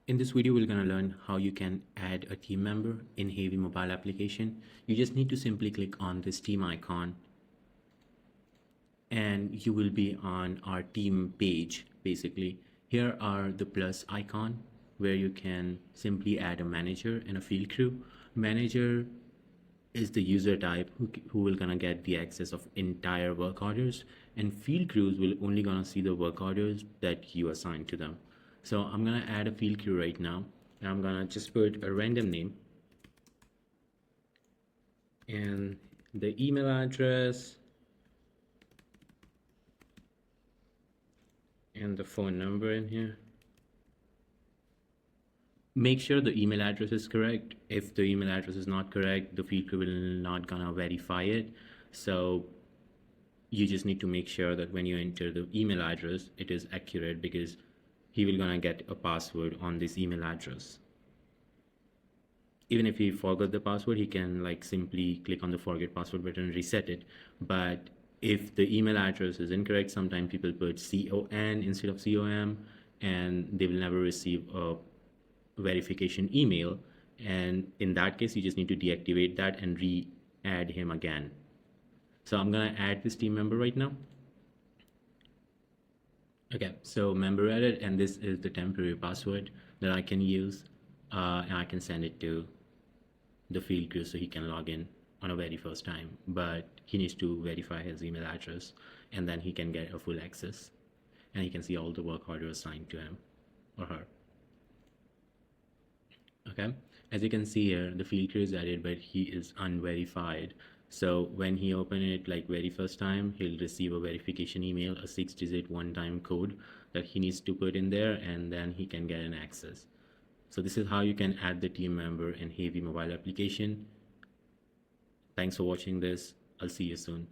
In this video, we're going to learn how you can add a team member in Hayvee mobile application. You just need to simply click on this team icon and you will be on our team page. Basically, here are the plus icon where you can simply add a manager and a field crew. Manager is the user type who will gonna get the access of entire work orders, and field crews will only gonna see the work orders that you assign to them. So I'm gonna add a field crew right now, and I'm gonna just put a random name and the email address and the phone number in here. Make sure the email address is correct. If the email address is not correct, the field crew will not gonna verify it. So you just need to make sure that when you enter the email address, it is accurate, because he will gonna get a password on this email address. Even if he forgot the password, he can simply click on the forget password button and reset it. But if the email address is incorrect, sometimes people put CON instead of COM, and they will never receive a verification email. And in that case, you just need to deactivate that and re-add him again. So I'm gonna add this team member right now. Okay, so member added, and this is the temporary password that I can use, and I can send it to the field crew so he can log in on a very first time, but he needs to verify his email address, and then he can get a full access and he can see all the work orders assigned to him or her. Okay, as you can see here, the field crew is added, but he is unverified. So when he open it very first time, he'll receive a verification email, a 6-digit one-time code that he needs to put in there, and then he can get an access. So this is how you can add the team member in Hayvee mobile application. Thanks for watching this. I'll see you soon.